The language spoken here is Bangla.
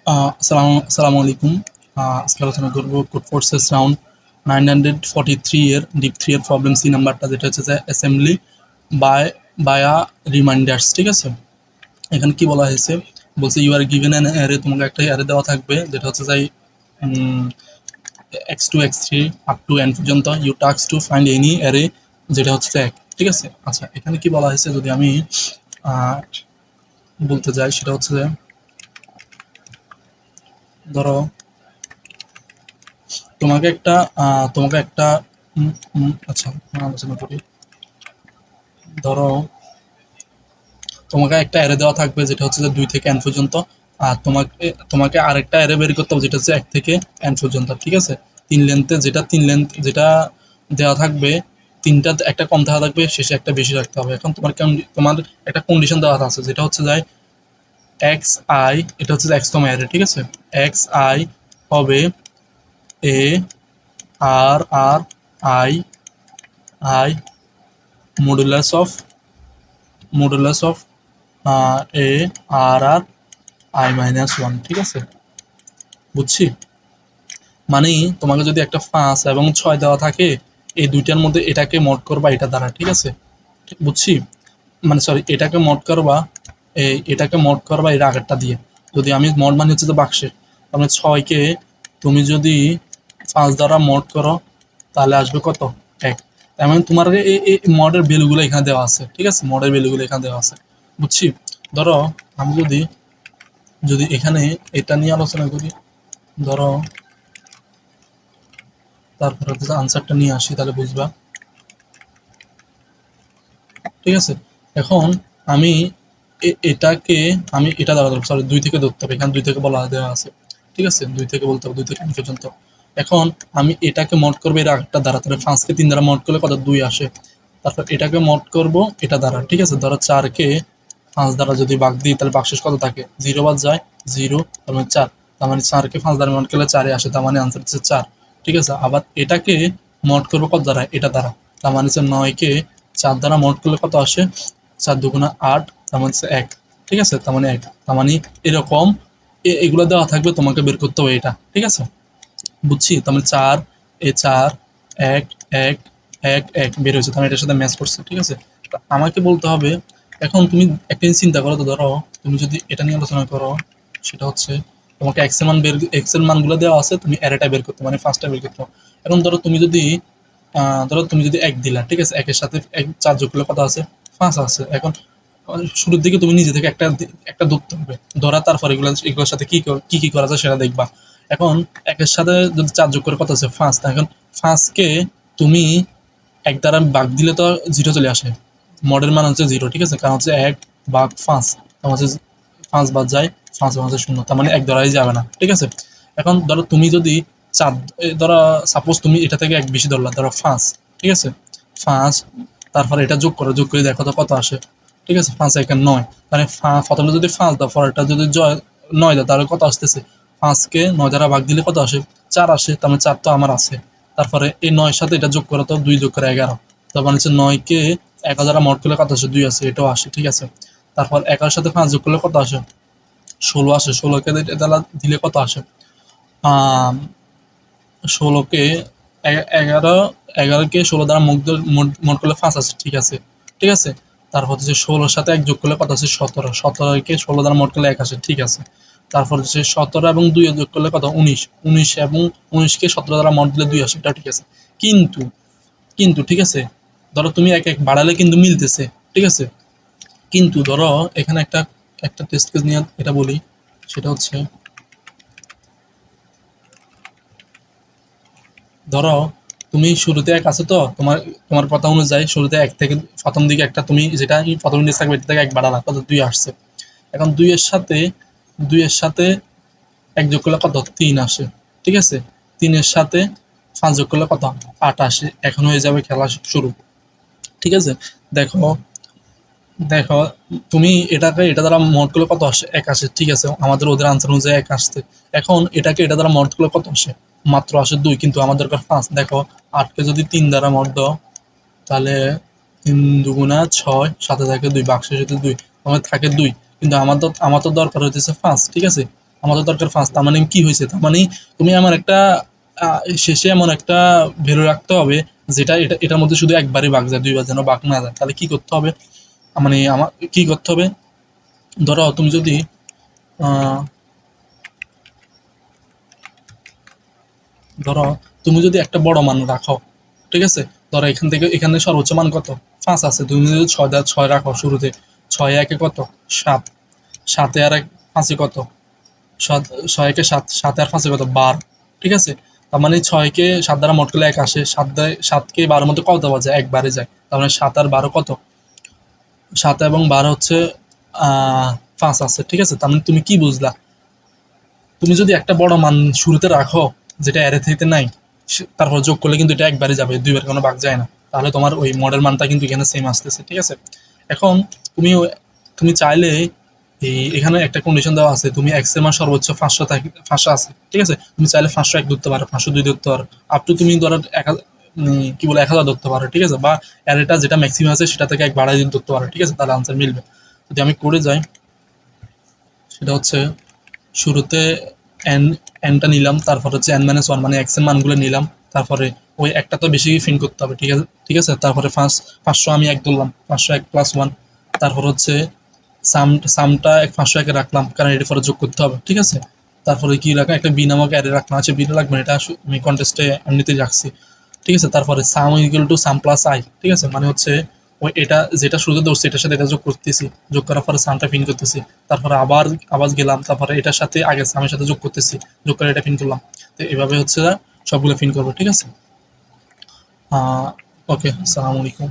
আসসালামু আলাইকুম। আজকে আলোচনা করব কোড ফোর্সেস রাউন্ড 943 এর ডিপ 3 এর প্রবলেম সি নাম্বারটা, যেটা হচ্ছে যে অ্যাসেম্বলি বাই বায়া রিমাইন্ডার্স। ঠিক আছে, এখানে কি বলা হয়েছে, বলছে you are given an array, তোমাকে একটা অ্যারে দেওয়া থাকবে যেটা হচ্ছে যে x2 x3 up to n পর্যন্ত। You task to find any array যেটা হচ্ছে যে এক। ঠিক আছে, আচ্ছা এখানে কি বলা হয়েছে যদি আমি বলতে যাই, সেটা হচ্ছে যে ধরো তোমাকে একটা আচ্ছা আলোচনা করি। ধরো তোমাকে একটা অ্যারে দেওয়া থাকবে যেটা হচ্ছে যে 2 থেকে n পর্যন্ত, আর তোমাকে আরেকটা অ্যারে বের করতে হবে যেটা হচ্ছে 1 থেকে n পর্যন্ত। ঠিক আছে, তিন লেন্থ যেটা দেওয়া থাকবে, তিনটা একটা কম দেওয়া থাকবে, শেষে একটা বেশি রাখতে হবে। এখন তোমার একটা কন্ডিশন দেওয়া আছে যেটা হচ্ছে যে এক্স আই, এটা হচ্ছে এক্স তম অ্যারে। ঠিক আছে, এক্স আই হবে A R R I I modulus of A R R I minus one. ঠিক আছে, বুঝছি। মানে তোমাকে যদি একটা 5 এবং 6 দেওয়া থাকে, এই দুইটার মধ্যে এটাকে মড করবা এটা দ্বারা। ঠিক আছে, বুঝছি। মানে সরি, এটাকে মড করবা এর আগেরটা দিয়ে। যদি আমি মড মানে হচ্ছে তো বাক্সে, তার 6কে তুমি যদি 5 দ্বারা মড করো তাহলে আসবে কত? 1। তার মানে তোমার এই মডের ভ্যালুগুলো এখানে দেওয়া আছে। ঠিক আছে, মডের ভ্যালুগুলো এখানে দেওয়া আছে, বুঝছি। ধরো আমি যদি যদি এখানে এটা নিয়ে আলোচনা করি, ধরো তারপরে যদি আনসারটা নিয়ে আসি তাহলে বুঝবা। ঠিক আছে, এখন আমি এটাকে আমি এটা দ্বারা ধরবো, সরি 2 থেকে ধরতে হবে, এখানে 2 থেকে বলা দেওয়া আছে। ঠিক আছে, 2 থেকে বলতে হবে, 2 থেকে n পর্যন্ত। এখন আমি এটাকে মড করবো এর আগেরটা দ্বারা, তাহলে 5কে 3 দ্বারা মড করলে কত? 2 আসে। তারপর এটাকে মড করব এটা দ্বারা। ঠিক আছে, ধরো 4কে 5 দ্বারা যদি ভাগ দিই তাহলে ভাগশেষ কত থাকে? 0 বাদ যায়, 0, তার মানে 4। তার মানে 4কে 5 দ্বারা মড করলে 4 আসে, তার মানে আনসার হচ্ছে 4। ঠিক আছে, আবার এটাকে মড করবো কত দ্বারা? এটা দ্বারা। তার মানে হচ্ছে 9কে 4 দ্বারা মড করলে কত আসে? 4 দুগুণা 8, তার মানে হচ্ছে 1। ঠিক আছে, তার মানে 1। তার মানে এরকম এগুলো দেওয়া থাকবে, তোমাকে বের করতে হবে এটা। ঠিক আছে, বুঝছি। তার মানে 4 4 1 1 1 1 বের হয়েছে, তার মানে এটার সাথে ম্যাচ করছে। ঠিক আছে, আমাকে বলতে হবে, এখন তুমি একটা জিনিস চিন্তা করো তো, ধরো তুমি যদি এটা নিয়ে আলোচনা করো, সেটা হচ্ছে তোমাকে এক্স এর মানগুলো দেওয়া আছে, তুমি অ্যারেটা বের করতে, মানে ফার্স্টটা বের করতে। এখন ধরো তুমি যদি 1 দিলা, ঠিক আছে, 1 এর সাথে 4 যোগ করলে কত আছে? 5 আছে। এখন শুরুর দিকে তুমি নিজে থেকে একটা ধরতে হবে, ধরা, তারপর এগুলোর সাথে কি করা যায় সেটা দেখবা। এখন 1 এর সাথে যদি 4 যোগ করে কত আছে? 5। এখন 5কে তুমি 1 দ্বারা ভাগ দিলে তো 0 চলে আসে, মডের মান হচ্ছে 0। ঠিক আছে, কারণ হচ্ছে 1 ভাগ 5, তার হচ্ছে 5 বাদ যায়, 5 হচ্ছে 0, তার মানে 1 ধরাই যাবে না। ঠিক আছে, এখন ধরো তুমি যদি 4, ধরো সাপোজ তুমি এটা থেকে 1 বেশি ধরলা, ধরো 5। ঠিক আছে, 5, তারপরে এটা যোগ করে দেখো তো কত আসে। ঠিক আছে, 5 1 9, মানে প্রথমে যদি 5 দাও, পরেরটা যদি 9 দাও, তাহলে কত আসতেছে? 5কে 9 দ্বারা ভাগ দিলে কত আসে? 4 আসে, তার মানে 4 তো আমার আছে। তারপরে এই 9 সাথে এটা যোগ করো তো, 2 যোগ করে 11, তার মানে হচ্ছে 9কে 11 দ্বারা মড করলে কত আসে? 2 আসে, এটাও আসে। ঠিক আছে, তারপর 11 সাথে 5 যোগ করলে কত আসে? 16 আসে। 16কে দ্বারা দিলে কত আসে? 16কে 11, 11কে 16 দ্বারা মোড করলে 5 আসে। ঠিক আছে, ঠিক আছে, তারপর হচ্ছে 16 সাথে 1 যোগ করলে কত আছে? 17। 17কে 16 দ্বারা মোড করলে 1 আসে। ঠিক আছে, তারপর হচ্ছে 17 এবং 2 যোগ করলে কত? 19। 19 এবং 19কে 17 দ্বারা মোড দিলে 2 আসে, এটা ঠিক আছে। কিন্তু কিন্তু ঠিক আছে, ধরো তুমি 1 1 বাড়ালে কিন্তু মিলতেছে। ঠিক আছে, কিন্তু ধরো এখানে একটা টেস্ট কেস নিয়ে এটা বলি, সেটা হচ্ছে ধরো তুমি শুরুতে 1 আছে, তো তোমার তোমার কথা অনুযায়ী শুরুতে 1 থেকে প্রথম দিকে একটা, তুমি যেটা প্রথম ইন্ডেক্স থাকবে এটা থেকে 1 বাড়ালা, কত? 2 আসছে। এখন 2 এর সাথে 1 যোগ করলে কত? 3 আসে। ঠিক আছে, 3 এর সাথে 5 যোগ করলে কত? 8 আসে। এখন হয়ে যাবে খেলা শুরু। ঠিক আছে, দেখো দেখো তুমি এটা দ্বারা মড করলে কত আসে? 1 আসে। ঠিক আছে, আমাদের ওদের আনসার অনুযায়ী 1 আসছে। এখন এটা দ্বারা মড করলে কত আসে? মাত্র আসে 2, কিন্তু আমার দরকার 5। দেখো 8কে যদি 3 দ্বারা মড দাও, তাহলে 3 দুগুণা 6, সাথে থাকে 2, বাক্সের সাথে 2, আমার থাকে 2, কিন্তু আমার তো দরকার হইতেছে 5। ঠিক আছে, আমাদের দরকার 5। তার মানে কি হয়েছে, তার মানে তুমি আমার একটা শেষে এমন একটা ভ্যালু রাখতে হবে যেটা এটার মধ্যে শুধু একবারই ভাগ যায়, দুইবার যেন ভাগ না যায়। তাহলে কি করতে হবে, মানে আমার কি করতে হবে, ধরো তুমি যদি আহ, ধরো তুমি যদি একটা বড় মান রাখো, ঠিক আছে, ধরো এখান থেকে এখানে সর্বোচ্চ মান কত, 5 আছে, তুমি যদি 6 রাখো শুরুতে, 6 একে কত, 7, 7 আর 5 কত, 6 একে 7, 7 আর 5 কত, 12, ঠিক আছে। তার মানে 6কে 7 দ্বারা মোট করলে 1 আসে, 7কে 12 মধ্যে কত পাওয়া যায়, একবারে যায়। তার মানে 7 আর 12 কত, 7 এবং 12 হচ্ছে 5 আছে, ঠিক আছে। তার মানে তুমি কি বুঝলা, তুমি যদি একটা বড় মান শুরুতে রাখো যেটা অ্যারে থেকে নাই, তারপর যোগ করলে কিন্তু এটা একবারে যাবে, দুইবার কোনো ভাগ যায় না। তাহলে তোমার ওই মডেল মানটা কিন্তু এখানে সেম আসতেছে, ঠিক আছে। এখন তুমি তুমি চাইলে এখানে একটা কন্ডিশন দেওয়া আছে, তুমি এক্স এর মান সর্বোচ্চ 500 আছে, ঠিক আছে। তুমি চাইলে 501 ধরতে পারো, 502 ধরতে পারো, আপ টু তুমি ধরো কি বলে 1000 ধরতে পারো, ঠিক আছে। বা অ্যারেটা যেটা ম্যাক্সিমাম আছে সেটা থেকে এক বাড়াই ধরতে পারো, ঠিক আছে, তাহলে আনসার মিলবে। যদি আমি করে যাই, সেটা হচ্ছে শুরুতে এন এনটা নিলাম, তারপর হচ্ছে n-1 মানে এক্স এর মানগুলো নিলাম, তারপরে ওই একটা তো বেশি ফিন করতে হবে, ঠিক আছে, ঠিক আছে। তারপরে 500 আমি 1 ধরলাম, 501 প্লাস 1, তারপর হচ্ছে সামটা 501 এ রাখলাম, কারণ এটা পরে যোগ করতে হবে, ঠিক আছে। তারপরে কি রাখলাম, একটা বি নামক অ্যারে রাখলাম, আছে বিটা লাগবে না, এটা আমি কন্টেস্টে এমনিতেই রাখছি, ঠিক আছে। তারপরে সাম equal to some plus I, ঠিক আছে, মানে হচ্ছে ওই এটা যেটা শুরুতে ধরছি এটার সাথে এটা যোগ করতেছি, যোগ করার পরে সামটা পিন করতেছি, তারপরে আবার আবার গেলাম, তারপরে এটার সাথে আগে সামের সাথে যোগ করতেছি, যোগ করে এটা পিন করলাম। তো এভাবে হচ্ছে সবগুলো পিন করবো, ঠিক আছে। ওকে, আসসালামু আলাইকুম।